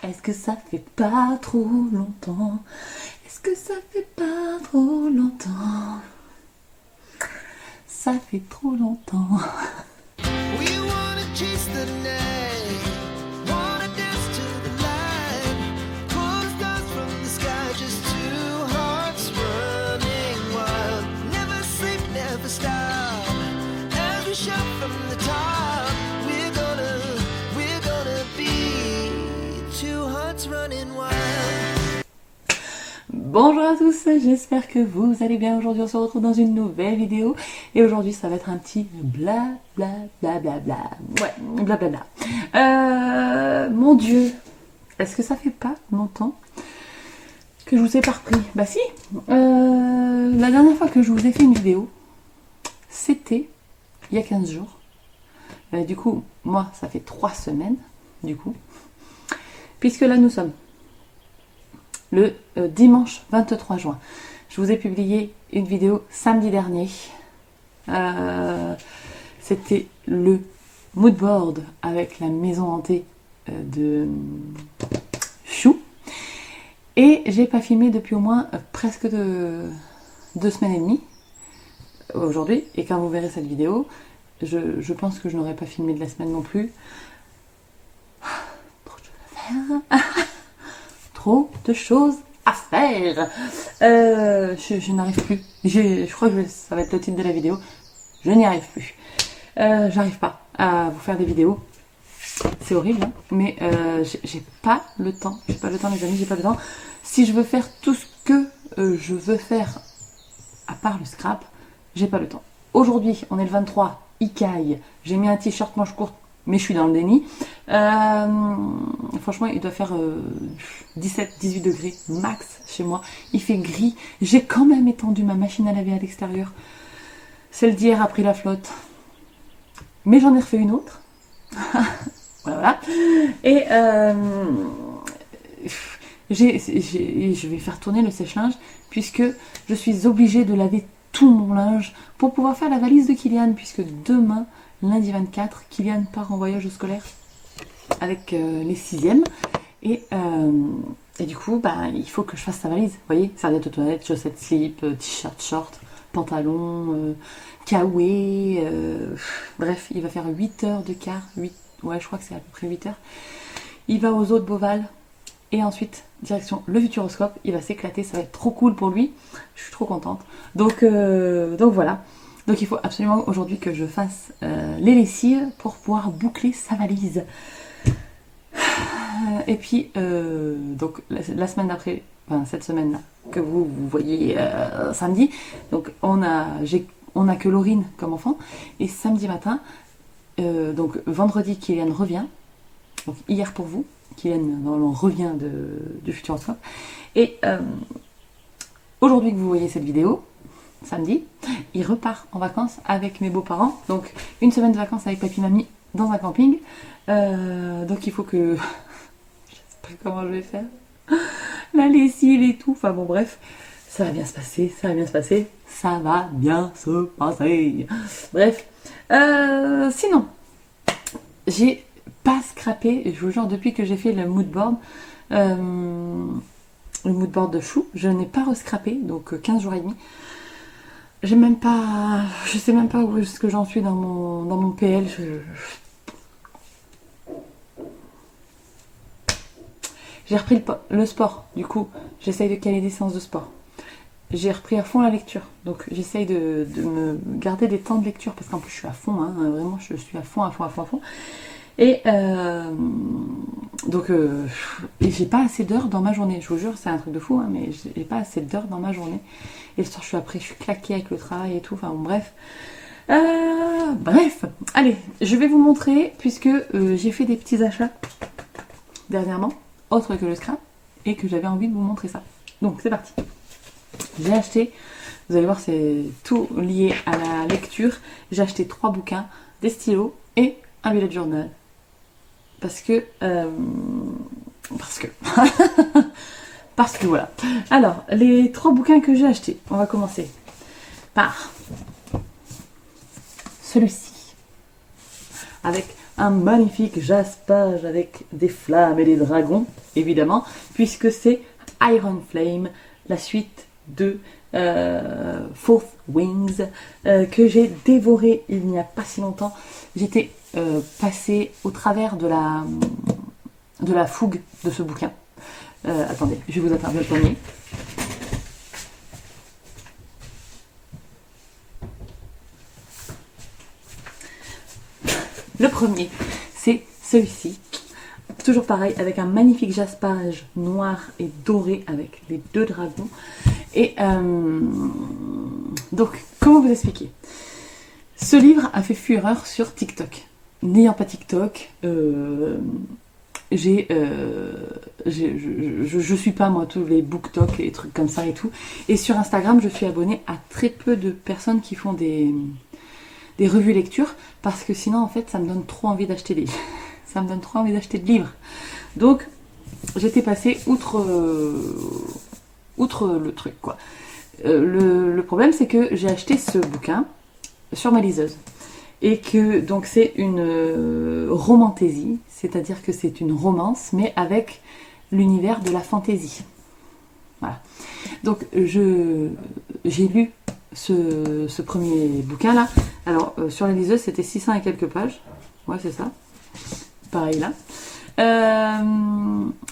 Est-ce que ça fait pas trop longtemps? Est-ce que ça fait pas trop longtemps? Ça fait trop longtemps. We wanna chase the night, wanna dance to the light, pull stars from the sky, just two hearts running wild. Never sleep, never stop, as we shout from the top. We're gonna be two hearts running wild. Bonjour à tous, j'espère que vous allez bien. Aujourd'hui on se retrouve dans une nouvelle vidéo et aujourd'hui ça va être un petit bla bla bla bla bla. Ouais, bla bla bla. Mon Dieu, est-ce que ça fait pas longtemps que je vous ai pas repris? Bah si, la dernière fois que je vous ai fait une vidéo, c'était il y a 15 jours. Du coup, moi ça fait 3 semaines, du coup, puisque là nous sommes le dimanche 23 juin. Je vous ai publié une vidéo samedi dernier. C'était le mood board avec la maison hantée de Chou. Et j'ai pas filmé depuis au moins presque 2 semaines et demie aujourd'hui. Et quand vous verrez cette vidéo, je pense que je n'aurai pas filmé de la semaine non plus. Trop de choses à faire. Trop de choses à faire. Je n'arrive plus. Je crois que ça va être le titre de la vidéo. Je n'y arrive plus. J'arrive pas à vous faire des vidéos. C'est horrible, hein, mais j'ai pas le temps. J'ai pas le temps, les amis, j'ai pas le temps. Si je veux faire tout ce que je veux faire, à part le scrap, j'ai pas le temps. Aujourd'hui, on est le 23, il caille. J'ai mis un t-shirt manche courte, mais je suis dans le déni. Franchement, il doit faire 17-18 degrés max chez moi. Il fait gris. J'ai quand même étendu ma machine à laver à l'extérieur. Celle d'hier a pris la flotte. Mais j'en ai refait une autre. Voilà. Et je vais faire tourner le sèche-linge puisque je suis obligée de laver tout mon linge pour pouvoir faire la valise de Kylian, puisque demain, lundi 24, Kylian part en voyage scolaire avec les 6e. Et du coup, bah, il faut que je fasse sa valise. Vous voyez, serviette de toilette, chaussettes slip, t-shirt, short, pantalon, kawaii. Bref, il va faire 8 heures de car. Ouais, je crois que c'est à peu près 8 heures. Il va aux eaux de Beauval. Et ensuite, direction le Futuroscope. Il va s'éclater, ça va être trop cool pour lui. Je suis trop contente. Donc voilà. Donc il faut absolument aujourd'hui que je fasse les lessives pour pouvoir boucler sa valise. Et puis, donc la semaine d'après, enfin cette semaine-là, que vous voyez samedi, donc on a que Laurine comme enfant. Et samedi matin, donc vendredi, Kylian revient. Donc hier pour vous, Kylian normalement revient du Futuroscope. Et aujourd'hui que vous voyez cette vidéo, samedi, il repart en vacances avec mes beaux-parents. Donc une semaine de vacances avec papy mamie dans un camping. Donc il faut que... je sais pas comment je vais faire. La lessive et tout. Enfin bon bref, ça va bien se passer, ça va bien se passer. Ça va bien se passer. Bref. Sinon, j'ai pas scrappé, je vous jure, depuis que j'ai fait le mood board. Le mood board de Chou, je n'ai pas rescrappé, donc 15 jours et demi. Je sais même pas où est-ce que j'en suis dans mon PL. J'ai repris le sport, du coup, j'essaye de caler des séances de sport. J'ai repris à fond la lecture, donc j'essaye de me garder des temps de lecture, parce qu'en plus je suis à fond, hein, vraiment je suis à fond. Et donc et j'ai pas assez d'heures dans ma journée, je vous jure, c'est un truc de fou, hein, mais j'ai pas assez d'heures dans ma journée. Et le soir je suis claquée avec le travail et tout, enfin bon, bref. Bref, allez, je vais vous montrer, puisque j'ai fait des petits achats dernièrement, autres que le scrap, et que j'avais envie de vous montrer ça. Donc c'est parti. J'ai acheté, vous allez voir, c'est tout lié à la lecture. J'ai acheté 3 bouquins, des stylos et un bullet journal. Parce que voilà. Alors, les 3 bouquins que j'ai achetés, on va commencer par celui-ci, avec un magnifique jaspage avec des flammes et des dragons, évidemment, puisque c'est Iron Flame, la suite de Fourth Wings, que j'ai dévoré il n'y a pas si longtemps. J'étais passée au travers de la fougue de ce bouquin. Attendez, je vais vous attraper le premier. Le premier, c'est celui-ci. Toujours pareil, avec un magnifique jaspage noir et doré avec les deux dragons. Et donc, comment vous expliquer? Ce livre a fait fureur sur TikTok. N'ayant pas TikTok, je suis pas moi tous les BookTok et trucs comme ça et tout. Et sur Instagram, je suis abonnée à très peu de personnes qui font des revues lecture, parce que sinon en fait ça me donne trop envie d'acheter des livres. Ça me donne trop envie d'acheter de livres. Donc j'étais passée outre le truc quoi. Le problème c'est que j'ai acheté ce bouquin sur ma liseuse. Et que donc c'est une romantaisie, c'est-à-dire que c'est une romance, mais avec l'univers de la fantaisie. Voilà. Donc j'ai lu ce premier bouquin là. Alors sur la liseuse c'était 600 et quelques pages. Ouais c'est ça. Pareil là.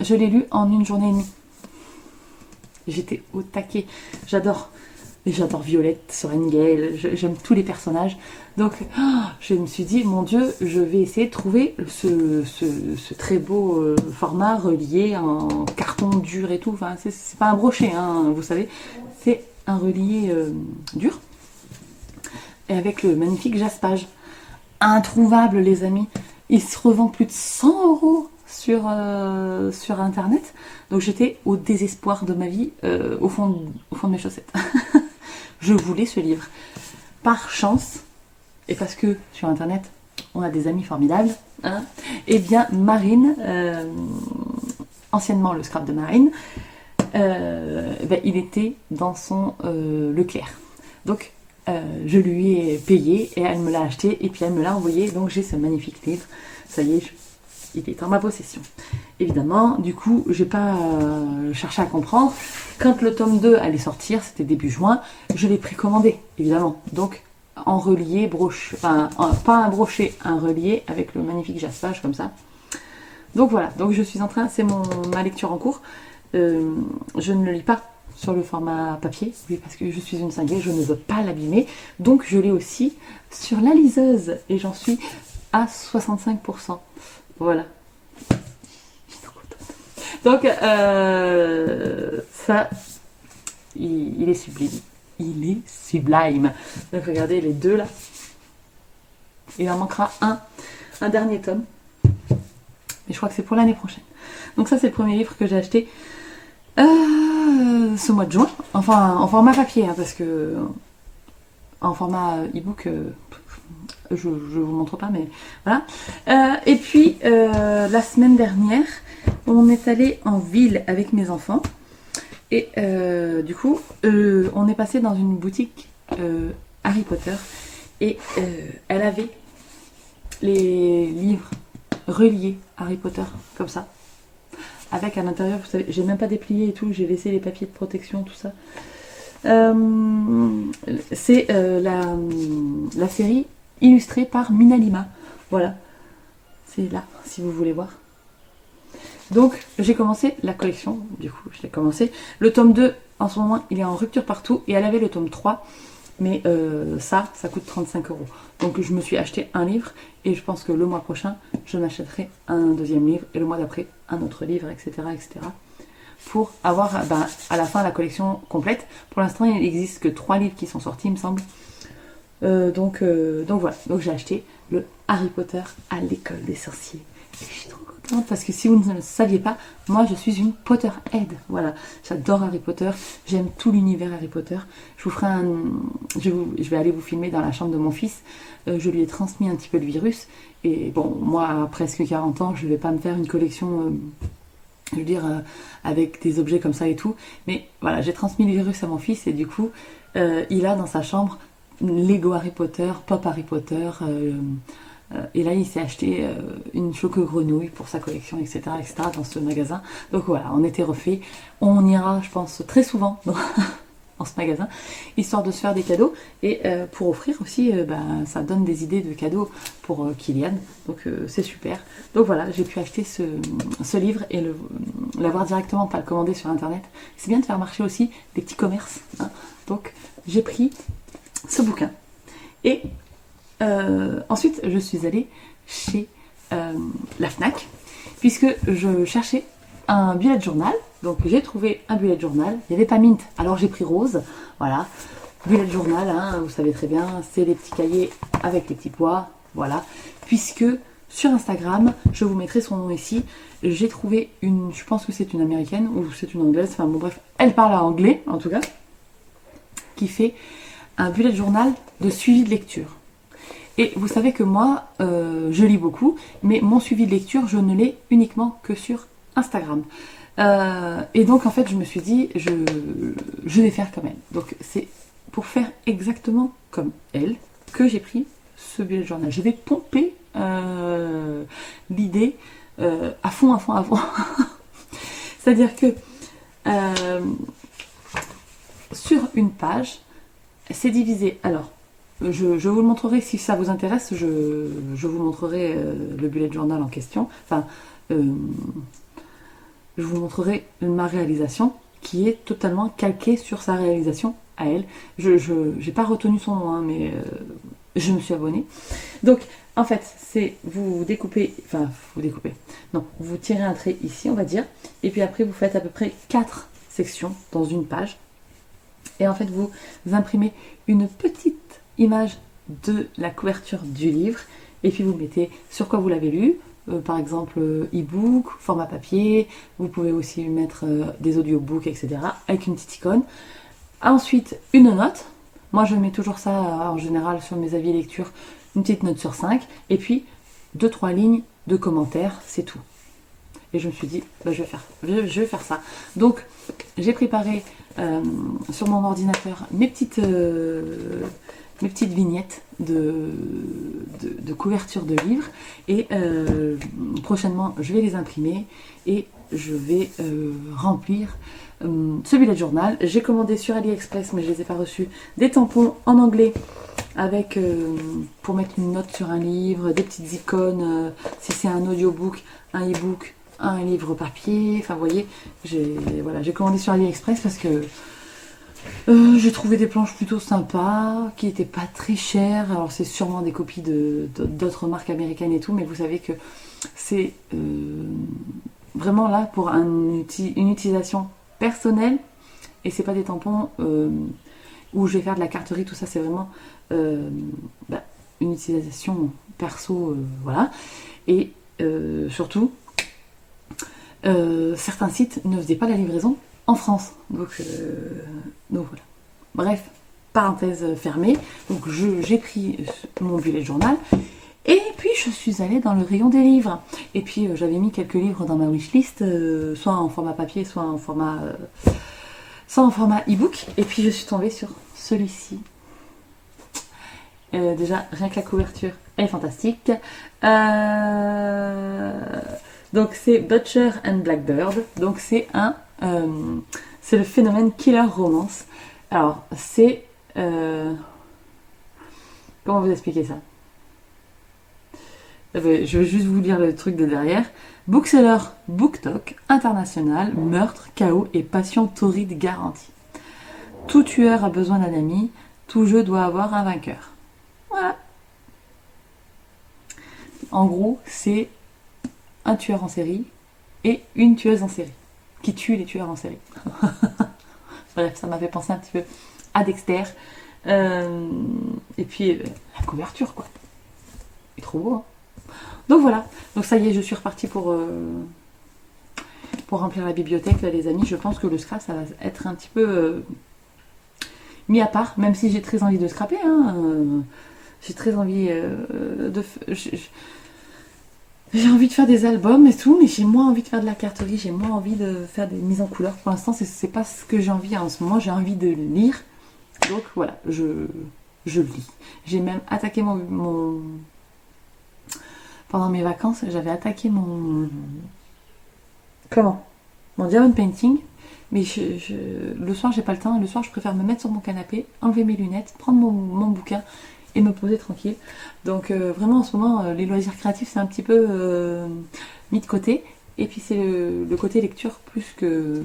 Je l'ai lu en une journée et demie. J'étais au taquet. J'adore Violette, Sorengale, j'aime tous les personnages. Donc je me suis dit, mon Dieu, je vais essayer de trouver ce très beau format relié en carton dur et tout. Enfin, c'est pas un brochet, hein, vous savez. C'est un relié dur. Et avec le magnifique jaspage. Introuvable, les amis. Il se revend plus de 100 € sur internet. Donc j'étais au désespoir de ma vie, au fond de mes chaussettes. Je voulais ce livre. Par chance, et parce que sur internet, on a des amis formidables, hein, et bien Marine, anciennement le scrap de Marine, il était dans son Leclerc. Donc je lui ai payé et elle me l'a acheté et puis elle me l'a envoyé. Donc j'ai ce magnifique livre. Ça y est, il est en ma possession. Évidemment, du coup, j'ai pas cherché à comprendre. Quand le tome 2 allait sortir, c'était début juin, je l'ai précommandé, évidemment. Donc, en relié, pas un brochet, un relié avec le magnifique jaspage comme ça. Donc voilà, donc je suis en train, c'est ma lecture en cours. Je ne le lis pas sur le format papier, oui, parce que je suis une cinglée, je ne veux pas l'abîmer. Donc je l'ai aussi sur la liseuse et j'en suis à 65%. Voilà. Donc, ça, il est sublime. Il est sublime. Donc, regardez les deux là. Il en manquera un dernier tome. Mais je crois que c'est pour l'année prochaine. Donc, ça, c'est le premier livre que j'ai acheté ce mois de juin. Enfin, en format papier, hein, parce que en format e-book, je vous montre pas, mais voilà. Et puis, la semaine dernière, on est allé en ville avec mes enfants et du coup on est passé dans une boutique Harry Potter et elle avait les livres reliés Harry Potter comme ça avec à l'intérieur, vous savez, j'ai même pas déplié et tout, j'ai laissé les papiers de protection, tout ça. C'est la série illustrée par Minalima, voilà, c'est là si vous voulez voir. Donc j'ai commencé la collection, du coup je l'ai commencé. Le tome 2 en ce moment il est en rupture partout et elle avait le tome 3, mais ça coûte 35 €. Donc je me suis acheté un livre et je pense que le mois prochain je m'achèterai un deuxième livre et le mois d'après un autre livre, etc. Pour avoir à la fin la collection complète. Pour l'instant il n'existe que 3 livres qui sont sortis il me semble. Donc voilà, donc j'ai acheté le Harry Potter à l'école des sorciers. Et je suis trop contente parce que si vous ne le saviez pas, moi je suis une Potterhead. Voilà, j'adore Harry Potter, j'aime tout l'univers Harry Potter. Je vous ferai je vais aller vous filmer dans la chambre de mon fils. Je lui ai transmis un petit peu le virus. Et bon, moi à presque 40 ans, je ne vais pas me faire une collection, je veux dire, avec des objets comme ça et tout. Mais voilà, j'ai transmis le virus à mon fils et du coup, il a dans sa chambre Lego Harry Potter, Pop Harry Potter, Et là, il s'est acheté une choco-grenouille pour sa collection, etc., dans ce magasin. Donc voilà, on était refait. On ira, je pense, très souvent dans ce magasin, histoire de se faire des cadeaux et pour offrir aussi, ça donne des idées de cadeaux pour Kylian, donc c'est super. Donc voilà, j'ai pu acheter ce livre et l'avoir directement, pas le commander sur internet. C'est bien de faire marcher aussi des petits commerces, hein. Donc j'ai pris ce bouquin et ensuite je suis allée chez la Fnac puisque je cherchais un bullet journal. Donc j'ai trouvé un bullet journal, il n'y avait pas mint, alors j'ai pris rose, voilà. Bullet journal, hein, vous savez très bien, c'est les petits cahiers avec les petits pois, voilà. Puisque sur Instagram, je vous mettrai son nom ici, j'ai trouvé je pense que c'est une américaine ou c'est une anglaise, enfin bon bref, elle parle à anglais en tout cas, qui fait un bullet journal de suivi de lecture. Et vous savez que moi, je lis beaucoup, mais mon suivi de lecture, je ne l'ai uniquement que sur Instagram. Et donc en fait je me suis dit je vais faire comme elle. Donc c'est pour faire exactement comme elle que j'ai pris ce bullet journal. Je vais pomper l'idée à fond. C'est-à-dire que sur une page, c'est divisé. Alors je vous le montrerai si ça vous intéresse. Je vous montrerai le bullet journal en question. Enfin je vous montrerai ma réalisation qui est totalement calquée sur sa réalisation à elle. Je n'ai pas retenu son nom, hein, mais je me suis abonnée. Donc, en fait, c'est vous découpez, non, vous tirez un trait ici, on va dire, et puis après, vous faites à peu près 4 sections dans une page. Et en fait, vous imprimez une petite image de la couverture du livre, et puis vous mettez sur quoi vous l'avez lu. Par exemple e-book, format papier, vous pouvez aussi mettre des audiobooks, etc. avec une petite icône. Ensuite, une note. Moi, je mets toujours ça en général sur mes avis lecture, une petite note sur 5. Et puis, 2-3 lignes de commentaires, c'est tout. Et je me suis dit, je vais faire ça. Donc, j'ai préparé sur mon ordinateur mes petites vignettes de couverture de livres et prochainement je vais les imprimer et je vais remplir ce bullet journal. J'ai commandé sur AliExpress mais je les ai pas reçus des tampons en anglais avec pour mettre une note sur un livre, des petites icônes si c'est un audiobook, un e-book, un livre papier, enfin vous voyez, j'ai commandé sur AliExpress parce que j'ai trouvé des planches plutôt sympas, qui n'étaient pas très chères. Alors c'est sûrement des copies d'autres marques américaines et tout, mais vous savez que c'est vraiment là pour une utilisation personnelle et c'est pas des tampons où je vais faire de la carterie, tout ça, c'est vraiment une utilisation perso, voilà. Et surtout, certains sites ne faisaient pas la livraison en France. Donc voilà. Bref, parenthèse fermée. Donc j'ai pris mon bullet journal et puis je suis allée dans le rayon des livres. Et puis j'avais mis quelques livres dans ma wishlist, soit en format papier, soit en format e-book. Et puis je suis tombée sur celui-ci. Déjà, rien que la couverture, elle est fantastique. Donc c'est Butcher and Blackbird. Donc c'est c'est le phénomène killer romance. Alors c'est comment vous expliquer ça? Je vais juste vous lire le truc de derrière. Bookseller, BookTok, international, meurtre, chaos et passion torride garantie. Tout tueur a besoin d'un ami, tout jeu doit avoir un vainqueur. Voilà. En gros, c'est un tueur en série et une tueuse en série qui tue les tueurs en série. Bref, ça m'a fait penser un petit peu à Dexter. Et puis, la couverture, quoi. Il est trop beau, hein. Donc voilà. Donc ça y est, je suis repartie pour remplir la bibliothèque, là, les amis. Je pense que le scrap, ça va être un petit peu mis à part, même si j'ai très envie de scraper, hein. J'ai très envie j'ai envie de faire des albums et tout, mais j'ai moins envie de faire de la carterie, j'ai moins envie de faire des mises en couleur. Pour l'instant, c'est pas ce que j'ai envie en ce moment. J'ai envie de lire. Donc voilà, je lis. J'ai même attaqué mon pendant mes vacances, j'avais attaqué mon... Comment? Mon diamond painting. Mais le soir, j'ai pas le temps. Le soir, je préfère me mettre sur mon canapé, enlever mes lunettes, prendre mon bouquin et me poser tranquille. Donc vraiment, en ce moment, les loisirs créatifs, c'est un petit peu mis de côté. Et puis c'est le côté lecture plus que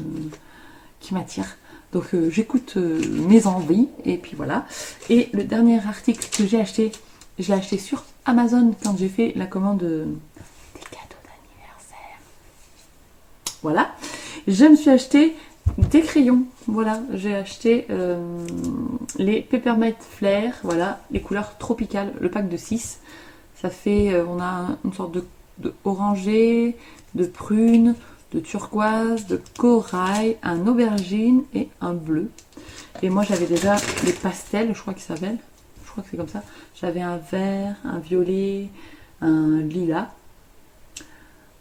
qui m'attire. Donc j'écoute mes envies et puis voilà. Et le dernier article que j'ai acheté, je l'ai acheté sur Amazon quand j'ai fait la commande des cadeaux d'anniversaire. Voilà. Je me suis acheté des crayons. Voilà, j'ai acheté les Peppermint Flair. Voilà, les couleurs tropicales, le pack de 6. Ça fait, on a une sorte de orangé, de prune, de turquoise, de corail, un aubergine et un bleu. Et moi j'avais déjà les pastels, je crois qu'ils s'appellent. Je crois que c'est comme ça. J'avais un vert, un violet, un lilas,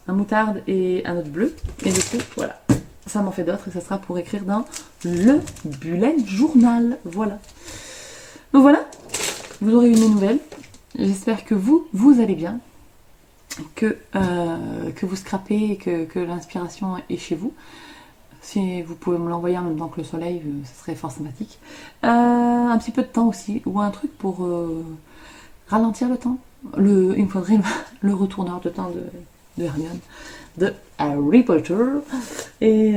un moutarde et un autre bleu. Et du coup, voilà. Ça m'en fait d'autres et ça sera pour écrire dans le bullet journal. Voilà. Donc voilà, vous aurez eu mes nouvelles. J'espère que vous allez bien. Que vous scrapez et que l'inspiration est chez vous. Si vous pouvez me l'envoyer en même temps que le soleil, ce serait fort sympathique. Un petit peu de temps aussi, ou un truc pour ralentir le temps. Il me faudrait le retourneur de temps de Hermione, de Harry Potter. Et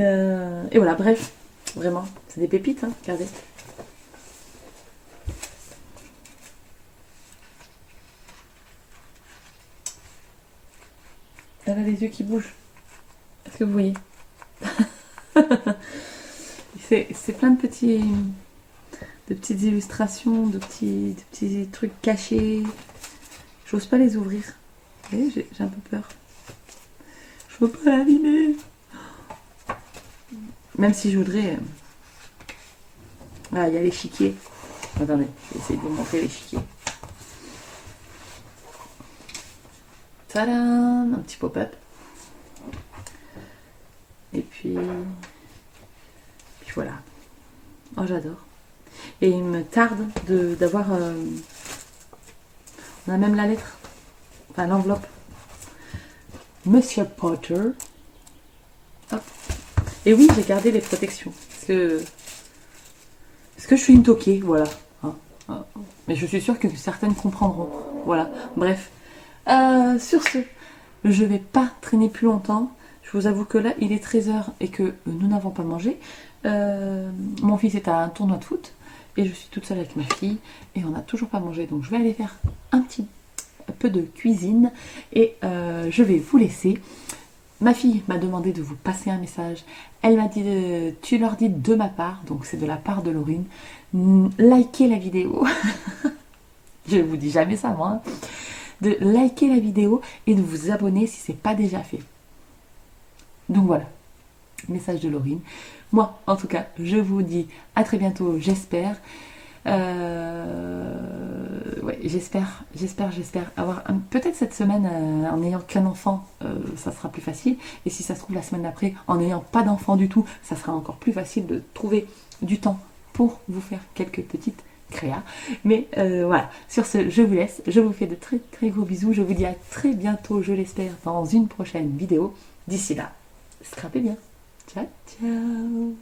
voilà, bref, vraiment, c'est des pépites, hein, regardez. Elle a les yeux qui bougent. Est-ce que vous voyez? C'est plein de petites illustrations, de petits trucs cachés. J'ose pas les ouvrir. Vous voyez, j'ai un peu peur. Je veux pas l'abîmer. Même si je voudrais... Ah, il y a l'échiquier. Attendez, je vais essayer de vous montrer l'échiquier. Tadam, un petit pop-up. Et puis voilà. Oh, j'adore. Et il me tarde d'avoir... on a même la lettre. Enfin, l'enveloppe. Monsieur Potter. Hop. Et oui, j'ai gardé les protections. Parce que je suis une toquée, voilà. Mais je suis sûre que certaines comprendront. Voilà. Bref. Sur ce, je vais pas traîner plus longtemps. Je vous avoue que là, il est 13h et que nous n'avons pas mangé. Mon fils est à un tournoi de foot et je suis toute seule avec ma fille et on n'a toujours pas mangé. Donc je vais aller faire un petit peu de cuisine et je vais vous laisser. Ma fille m'a demandé de vous passer un message. Elle m'a dit, tu leur dis de ma part, donc c'est de la part de Laurine, likez la vidéo. Je vous dis jamais ça, moi. De liker la vidéo et de vous abonner si c'est pas déjà fait. Donc voilà, message de Laurine. Moi, en tout cas, je vous dis à très bientôt, j'espère. Ouais, j'espère avoir peut-être cette semaine en n'ayant qu'un enfant, ça sera plus facile. Et si ça se trouve la semaine d'après, en n'ayant pas d'enfant du tout, ça sera encore plus facile de trouver du temps pour vous faire quelques petites créas. Mais voilà, sur ce, je vous laisse. Je vous fais de très très gros bisous. Je vous dis à très bientôt, je l'espère, dans une prochaine vidéo. D'ici là, scrapez bien. Ciao, ciao.